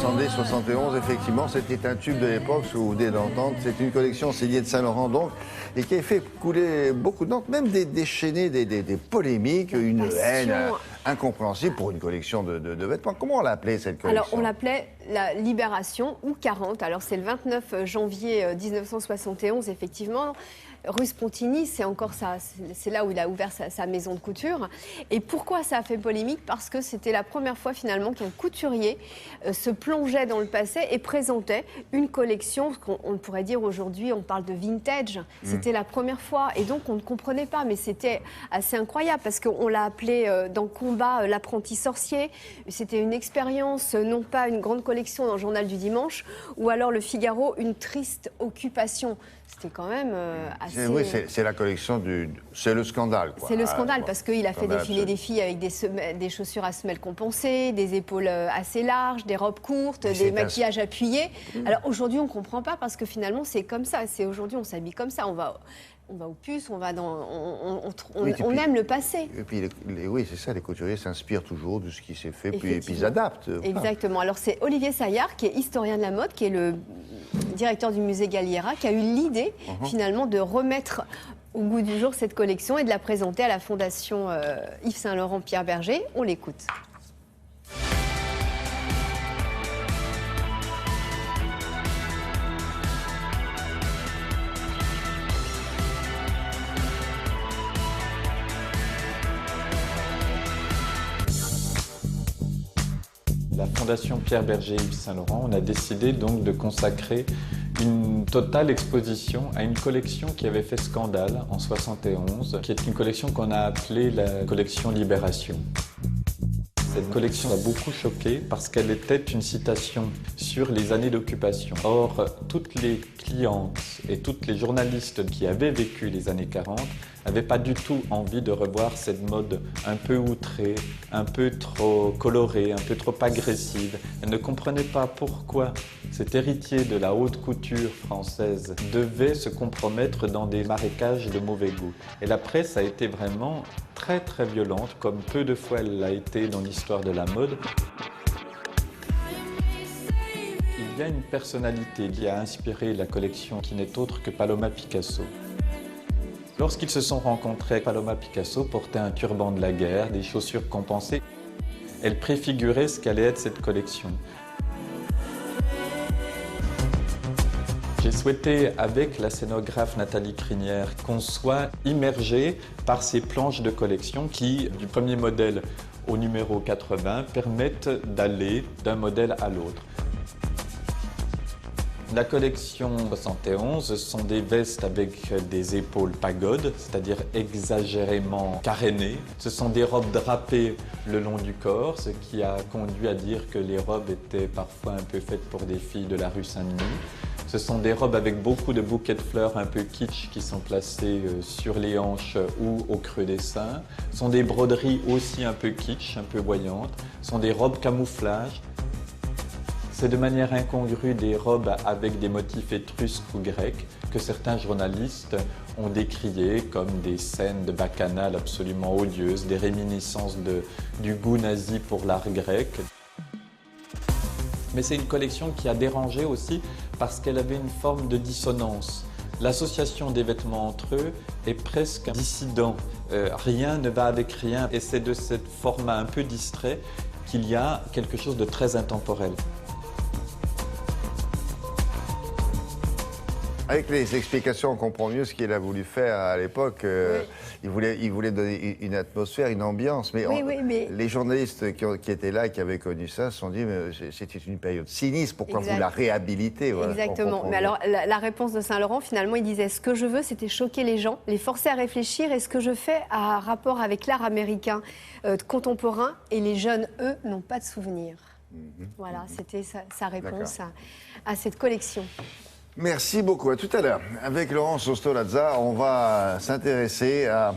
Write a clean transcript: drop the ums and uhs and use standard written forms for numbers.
70-71, effectivement, c'était un tube de l'époque, si vous venez d'entendre. C'est une collection signée de Saint-Laurent, donc, et qui a fait couler beaucoup d'encre, même déchaîner des polémiques, une haine incompréhensible pour une collection de vêtements. Comment on l'appelait, cette collection? Alors, on l'appelait la Libération ou 40. Alors, c'est le 29 janvier 1971, effectivement. Rue Spontini, c'est encore ça, c'est là où il a ouvert sa maison de couture. Et pourquoi ça a fait polémique? Parce que c'était la première fois finalement qu'un couturier se plongeait dans le passé et présentait une collection, qu'on pourrait dire aujourd'hui, on parle de vintage. C'était la première fois et donc on ne comprenait pas, mais c'était assez incroyable parce qu'on l'a appelé dans Combat l'apprenti sorcier. C'était une expérience, non pas une grande collection dans le journal du dimanche, ou alors le Figaro, une triste occupation. C'était quand même assez... Oui, c'est la collection c'est le scandale, quoi. C'est le scandale, parce qu'il a fait défiler absolu. des filles avec des chaussures à semelles compensées, des épaules assez larges, des robes courtes, des maquillages appuyés. Alors aujourd'hui, on ne comprend pas, parce que finalement, c'est comme ça. Aujourd'hui, on s'habille comme ça. On va aux puces, on aime le passé. Et puis, oui, c'est ça, les couturiers s'inspirent toujours de ce qui s'est fait, puis ils adaptent. Exactement. Alors, c'est Olivier Saillard, qui est historien de la mode, qui est le directeur du musée Galliera, qui a eu l'idée, finalement, de remettre au goût du jour cette collection et de la présenter à la Fondation Yves Saint-Laurent Pierre Bergé. On l'écoute. La Fondation Pierre Bergé Yves Saint-Laurent, on a décidé donc de consacrer une totale exposition à une collection qui avait fait scandale en 71, qui est une collection qu'on a appelée la collection Libération. Cette collection a beaucoup choqué parce qu'elle était une citation sur les années d'occupation. Or, toutes les clientes et toutes les journalistes qui avaient vécu les années 40 n'avaient pas du tout envie de revoir cette mode un peu outrée, un peu trop colorée, un peu trop agressive. Elles ne comprenaient pas pourquoi cet héritier de la haute couture française devait se compromettre dans des marécages de mauvais goût. Et la presse a été vraiment très très violente, comme peu de fois elle l'a été dans l'histoire de la mode. Il y a une personnalité qui a inspiré la collection qui n'est autre que Paloma Picasso. Lorsqu'ils se sont rencontrés, Paloma Picasso portait un turban de la guerre, des chaussures compensées. Elle préfigurait ce qu'allait être cette collection. J'ai souhaité, avec la scénographe Nathalie Crinière, qu'on soit immergé par ces planches de collection qui, du premier modèle au numéro 80, permettent d'aller d'un modèle à l'autre. La collection 71 sont des vestes avec des épaules pagodes, c'est-à-dire exagérément carénées. Ce sont des robes drapées le long du corps, ce qui a conduit à dire que les robes étaient parfois un peu faites pour des filles de la rue Saint-Denis. Ce sont des robes avec beaucoup de bouquets de fleurs un peu kitsch qui sont placés sur les hanches ou au creux des seins. Ce sont des broderies aussi un peu kitsch, un peu voyantes. Ce sont des robes camouflage. C'est de manière incongrue des robes avec des motifs étrusques ou grecs que certains journalistes ont décriés comme des scènes de bacchanal absolument odieuses, des réminiscences du goût nazi pour l'art grec. Mais c'est une collection qui a dérangé aussi parce qu'elle avait une forme de dissonance. L'association des vêtements entre eux est presque dissident. Rien ne va avec rien et c'est de ce format un peu distrait qu'il y a quelque chose de très intemporel. Avec les explications, on comprend mieux ce qu'il a voulu faire à l'époque. Il voulait donner une atmosphère, une ambiance. Mais, mais... les journalistes qui étaient là et qui avaient connu ça se sont dit « c'était une période sinistre, pourquoi vous la réhabilitez ?» Exactement. Mais alors, la réponse de Saint-Laurent, finalement, il disait « ce que je veux, c'était choquer les gens, les forcer à réfléchir, et ce que je fais a rapport avec l'art américain contemporain, et les jeunes, eux, n'ont pas de souvenirs. » Voilà, c'était sa réponse à cette collection. Merci beaucoup. À tout à l'heure. Avec Laurence Ostolazza, on va s'intéresser à...